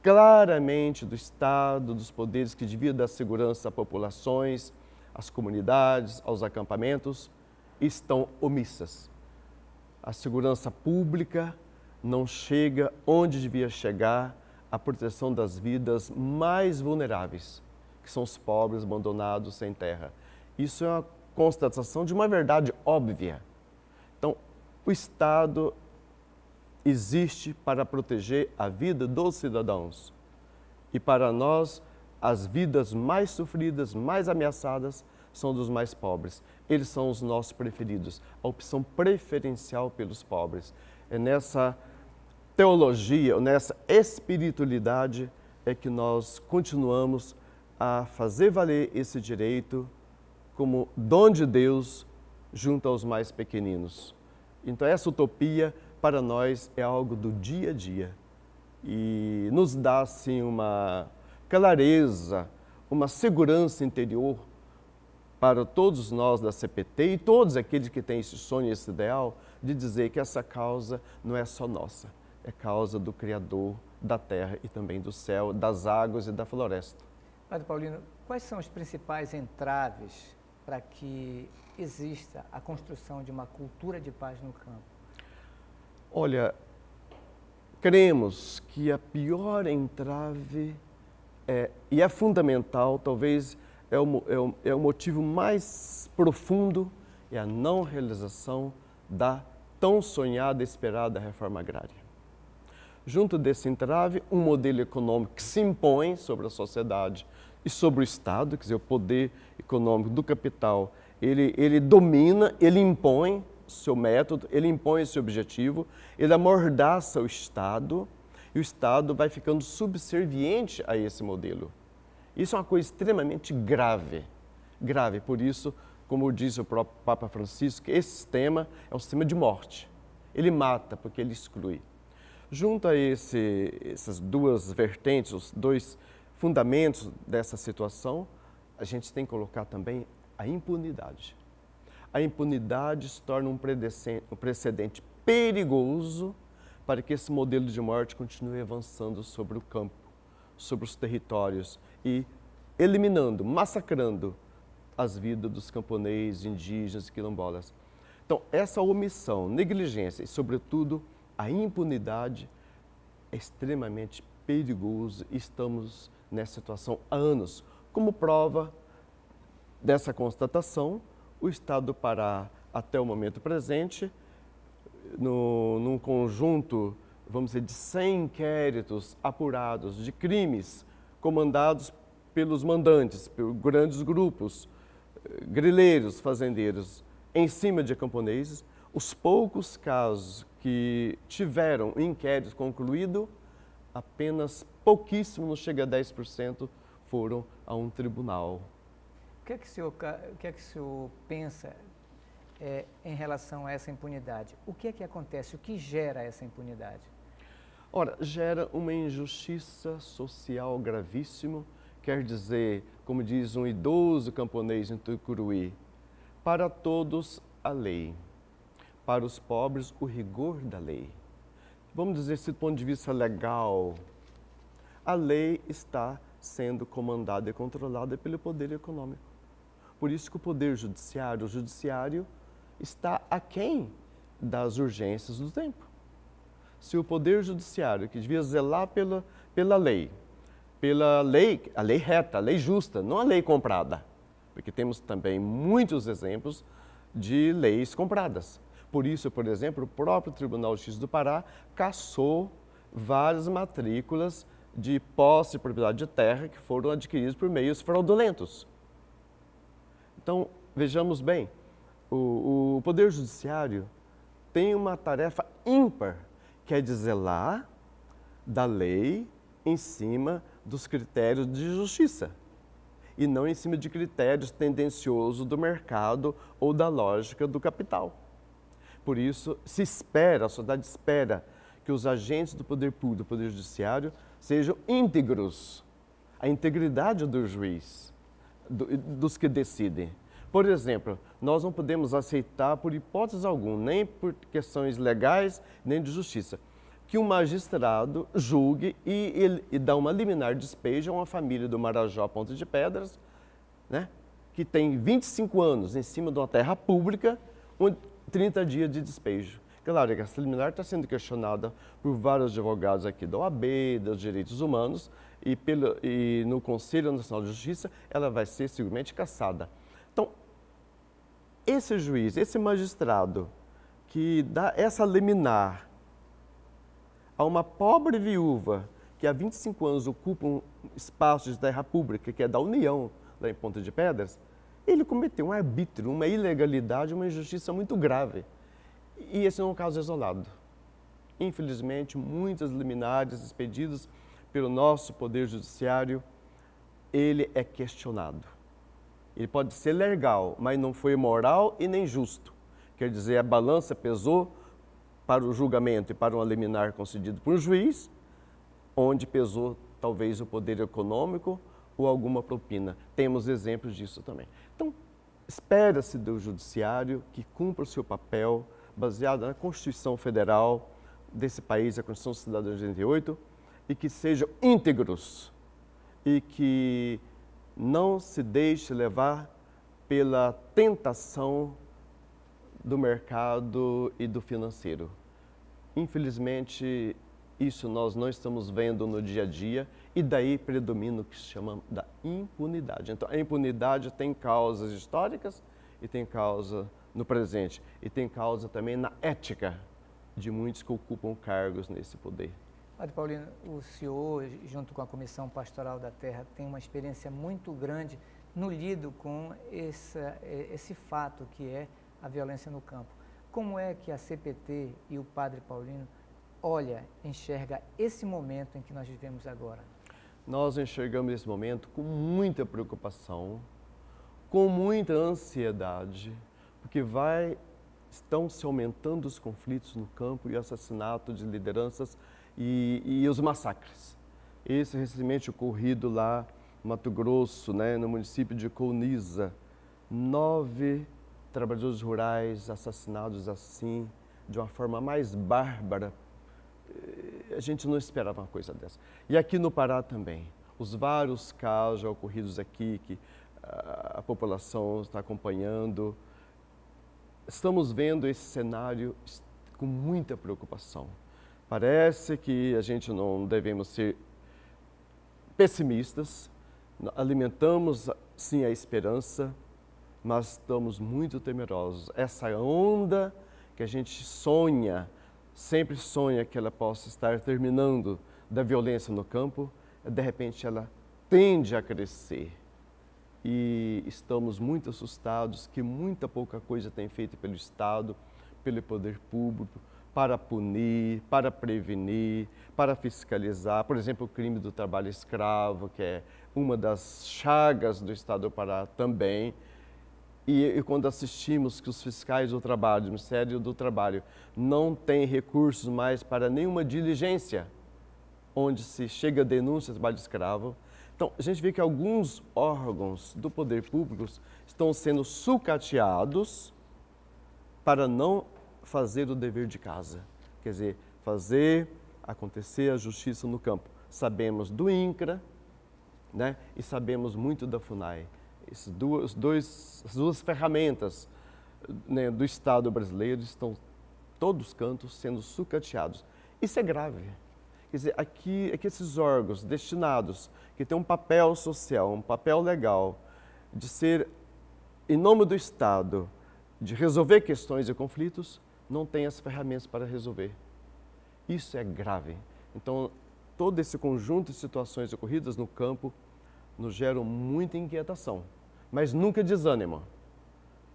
claramente do Estado, dos poderes que deviam dar segurança a populações, às comunidades, aos acampamentos, estão omissas. A segurança pública não chega onde devia chegar a proteção das vidas mais vulneráveis, que são os pobres abandonados sem terra. Isso é uma constatação de uma verdade óbvia. Então, o Estado existe para proteger a vida dos cidadãos. E para nós, as vidas mais sofridas, mais ameaçadas, são dos mais pobres. Eles são os nossos preferidos, a opção preferencial pelos pobres. É nessa teologia, nessa espiritualidade, é que nós continuamos a fazer valer esse direito como dom de Deus junto aos mais pequeninos. Então essa utopia para nós é algo do dia a dia e nos dá assim uma clareza, uma segurança interior para todos nós da CPT e todos aqueles que têm esse sonho, esse ideal, de dizer que essa causa não é só nossa, é causa do Criador da terra e também do céu, das águas e da floresta. Padre Paulino, quais são os principais entraves para que exista a construção de uma cultura de paz no campo? Olha, cremos que a pior entrave e é fundamental, talvez é o motivo mais profundo, é a não realização da tão sonhada e esperada reforma agrária. Junto desse entrave, um modelo econômico que se impõe sobre a sociedade e sobre o Estado, quer dizer, o poder econômico do capital, ele domina, ele impõe seu método, ele impõe seu objetivo, ele amordaça o Estado e o Estado vai ficando subserviente a esse modelo. Isso é uma coisa extremamente grave, por isso, como disse o próprio Papa Francisco, esse sistema é um sistema de morte. Ele mata porque ele exclui. Junto a essas duas vertentes, os dois fundamentos dessa situação, a gente tem que colocar também a impunidade. A impunidade se torna um precedente perigoso para que esse modelo de morte continue avançando sobre o campo, sobre os territórios e eliminando, massacrando as vidas dos camponeses, indígenas e quilombolas. Então, essa omissão, negligência e, sobretudo, a impunidade é extremamente perigoso e estamos nessa situação há anos. Como prova dessa constatação, o Estado do Pará, até o momento presente, num conjunto, vamos dizer, de 100 inquéritos apurados de crimes comandados pelos mandantes, por grandes grupos, grileiros, fazendeiros, em cima de camponeses, os poucos casos que tiveram o inquérito concluído, apenas pouquíssimo, não chega a 10%, foram a um tribunal. O que é que o senhor pensa em relação a essa impunidade? O que é que acontece? O que gera essa impunidade? Ora, gera uma injustiça social gravíssima quer dizer, como diz um idoso camponês em Tucuruí, para todos a lei, para os pobres o rigor da lei. Vamos dizer, se do ponto de vista legal, a lei está sendo comandada e controlada pelo poder econômico. Por isso que o poder judiciário, o judiciário está aquém das urgências do tempo. Se o poder judiciário, que devia zelar pela lei, a lei reta, a lei justa, não a lei comprada, porque temos também muitos exemplos de leis compradas. Por isso, por exemplo, o próprio Tribunal de Justiça do Pará cassou várias matrículas de posse de propriedade de terra que foram adquiridas por meios fraudulentos. Então, vejamos bem, o Poder Judiciário tem uma tarefa ímpar, que é de zelar da lei em cima dos critérios de justiça e não em cima de critérios tendenciosos do mercado ou da lógica do capital. Por isso, se espera, a sociedade espera que os agentes do poder público, do poder judiciário, sejam íntegros. A integridade do juiz, dos que decidem. Por exemplo, nós não podemos aceitar, por hipótese alguma, nem por questões legais, nem de justiça, que um magistrado julgue e dá uma liminar de despejo a uma família do Marajó Ponta de Pedras, né, que tem 25 anos em cima de uma terra pública, 30 dias de despejo. Claro que essa liminar está sendo questionada por vários advogados aqui da OAB, dos direitos humanos, e no Conselho Nacional de Justiça ela vai ser seguramente cassada. Então, esse juiz, esse magistrado que dá essa liminar a uma pobre viúva que há 25 anos ocupa um espaço de terra pública, que é da União, lá em Ponta de Pedras, ele cometeu um arbítrio, uma ilegalidade, uma injustiça muito grave. E esse não é um caso isolado. Infelizmente, muitas liminares expedidas pelo nosso Poder Judiciário, ele é questionado. Ele pode ser legal, mas não foi moral e nem justo. Quer dizer, a balança pesou para o julgamento e para um liminar concedido por um juiz, onde pesou talvez o poder econômico ou alguma propina. Temos exemplos disso também. Então, espera-se do judiciário que cumpra o seu papel, baseado na Constituição Federal desse país, a Constituição Cidadã de 88, e que sejam íntegros e que não se deixe levar pela tentação do mercado e do financeiro. Infelizmente, isso nós não estamos vendo no dia a dia e daí predomina o que se chama da impunidade. Então, a impunidade tem causas históricas e tem causa no presente e tem causa também na ética de muitos que ocupam cargos nesse poder. Padre Paulino, o senhor, junto com a Comissão Pastoral da Terra, tem uma experiência muito grande no lido com esse fato que é a violência no campo. Como é que a CPT e o Padre Paulino enxerga esse momento em que nós vivemos agora? Nós enxergamos esse momento com muita preocupação, com muita ansiedade, porque estão se aumentando os conflitos no campo e o assassinato de lideranças e os massacres. Esse recentemente ocorrido lá no Mato Grosso, né, no município de Colniza, 9 trabalhadores rurais assassinados assim, de uma forma mais bárbara. A gente não esperava uma coisa dessa. E aqui no Pará também, os vários casos já ocorridos aqui, que a população está acompanhando. Estamos vendo esse cenário com muita preocupação. Parece que a gente não devemos ser pessimistas, alimentamos sim a esperança, mas estamos muito temerosos. Essa onda que a gente sempre sonha que ela possa estar terminando da violência no campo, de repente ela tende a crescer. E estamos muito assustados que muita pouca coisa tem feito pelo Estado, pelo poder público, para punir, para prevenir, para fiscalizar. Por exemplo, o crime do trabalho escravo, que é uma das chagas do Estado do Pará também. E quando assistimos que os fiscais do trabalho, do Ministério do Trabalho, não têm recursos mais para nenhuma diligência, onde se chega a denúncia de trabalho escravo, Então, a gente vê que alguns órgãos do poder público estão sendo sucateados para não fazer o dever de casa. Quer dizer, fazer acontecer a justiça no campo. Sabemos do INCRA, né? E sabemos muito da FUNAI. As duas ferramentas, né, do Estado brasileiro estão todos os cantos sendo sucateados. Isso é grave. Quer dizer, aqui esses órgãos destinados, que têm um papel social, um papel legal, de ser, em nome do Estado, de resolver questões e conflitos, não têm as ferramentas para resolver. Isso é grave. Então, todo esse conjunto de situações ocorridas no campo nos geram muita inquietação, mas nunca desânimo.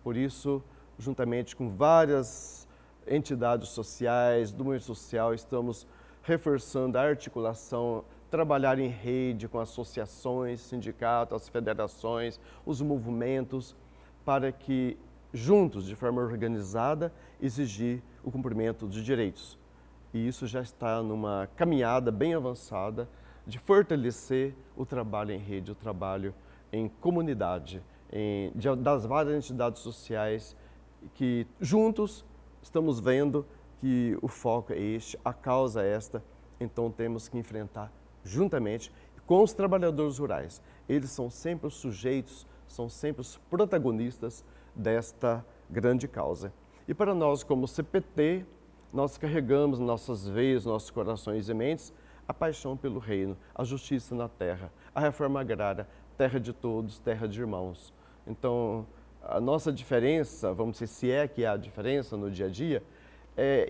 Por isso, juntamente com várias entidades sociais, do meio social, estamos reforçando a articulação, trabalhar em rede com associações, sindicatos, as federações, os movimentos, para que, juntos, de forma organizada, exigir o cumprimento dos direitos. E isso já está numa caminhada bem avançada de fortalecer o trabalho em rede, o trabalho em comunidade, das várias entidades sociais que juntos estamos vendo que o foco é este, a causa é esta, então temos que enfrentar juntamente com os trabalhadores rurais. Eles são sempre os sujeitos, são sempre os protagonistas desta grande causa. E para nós, como CPT, nós carregamos em nossas veias, nossos corações e mentes, a paixão pelo reino, a justiça na terra, a reforma agrária, terra de todos, terra de irmãos. Então, a nossa diferença, vamos dizer, se é que há diferença no dia a dia, é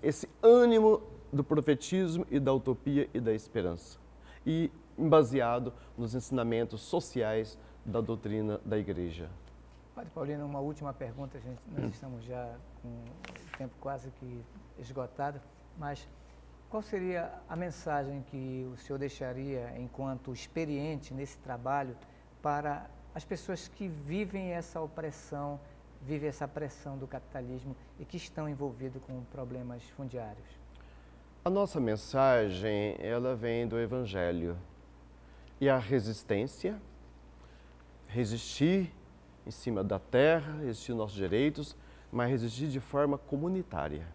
esse ânimo do profetismo e da utopia e da esperança. E baseado nos ensinamentos sociais da doutrina da Igreja. Padre Paulino, uma última pergunta, nós estamos já com o tempo quase que esgotado, mas qual seria a mensagem que o senhor deixaria, enquanto experiente nesse trabalho, para as pessoas que vivem essa opressão, vivem essa pressão do capitalismo e que estão envolvidos com problemas fundiários? A nossa mensagem, ela vem do Evangelho. E a resistência, resistir em cima da terra, resistir nossos direitos, mas resistir de forma comunitária,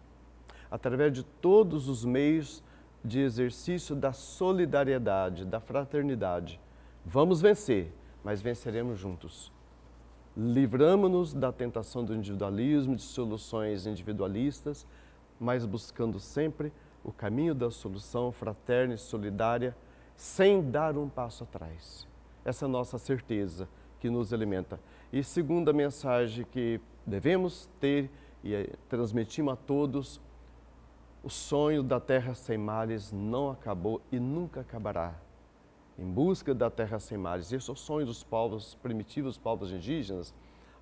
através de todos os meios de exercício da solidariedade, da fraternidade. Vamos vencer, mas venceremos juntos. Livramos-nos da tentação do individualismo, de soluções individualistas, mas buscando sempre o caminho da solução fraterna e solidária, sem dar um passo atrás. Essa é a nossa certeza que nos alimenta. E segunda mensagem que devemos ter e transmitimos a todos, o sonho da terra sem mares não acabou e nunca acabará. Em busca da terra sem mares, esse é o sonho dos povos primitivos, povos indígenas,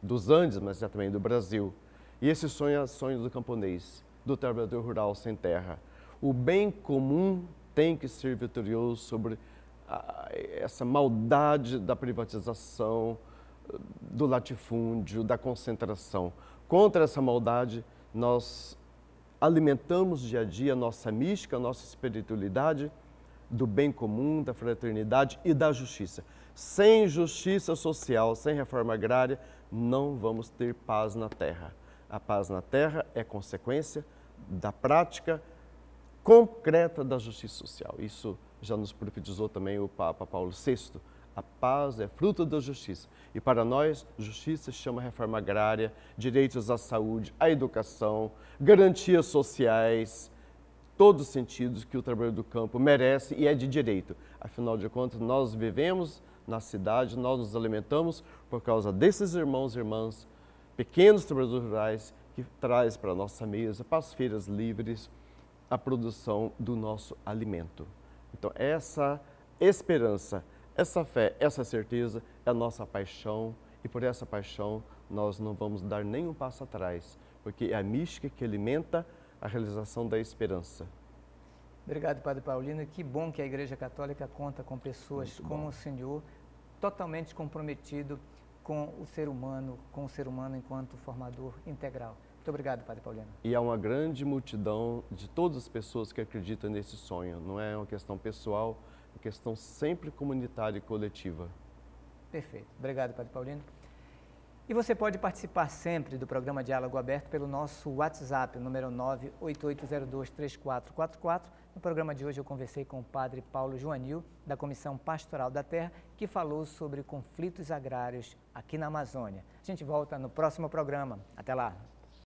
dos Andes, mas também do Brasil. E esse sonho é o sonho do camponês, do trabalhador rural sem terra. O bem comum tem que ser vitorioso sobre essa maldade da privatização, do latifúndio, da concentração. Contra essa maldade, nós alimentamos dia a dia a nossa mística, a nossa espiritualidade do bem comum, da fraternidade e da justiça. Sem justiça social, sem reforma agrária, não vamos ter paz na terra. A paz na terra é consequência da prática concreta da justiça social. Isso já nos profetizou também o Papa Paulo VI. A paz é fruto da justiça. E para nós, justiça chama reforma agrária, direitos à saúde, à educação, garantias sociais, todos os sentidos que o trabalhador do campo merece e é de direito. Afinal de contas, nós vivemos na cidade, nós nos alimentamos por causa desses irmãos e irmãs, pequenos trabalhadores rurais, que traz para a nossa mesa, para as feiras livres, a produção do nosso alimento. Então, essa esperança, essa fé, essa certeza é a nossa paixão e por essa paixão nós não vamos dar nenhum passo atrás, porque é a mística que alimenta a realização da esperança. Obrigado, Padre Paulino. Que bom que a Igreja Católica conta com pessoas como o senhor, totalmente comprometido com o ser humano enquanto formador integral. Muito obrigado, Padre Paulino. E há uma grande multidão de todas as pessoas que acreditam nesse sonho. Não é uma questão pessoal, uma questão sempre comunitária e coletiva. Perfeito. Obrigado, Padre Paulino. E você pode participar sempre do programa Diálogo Aberto pelo nosso WhatsApp, o número 988023444. No programa de hoje eu conversei com o Padre Paulo Joanil, da Comissão Pastoral da Terra, que falou sobre conflitos agrários aqui na Amazônia. A gente volta no próximo programa. Até lá!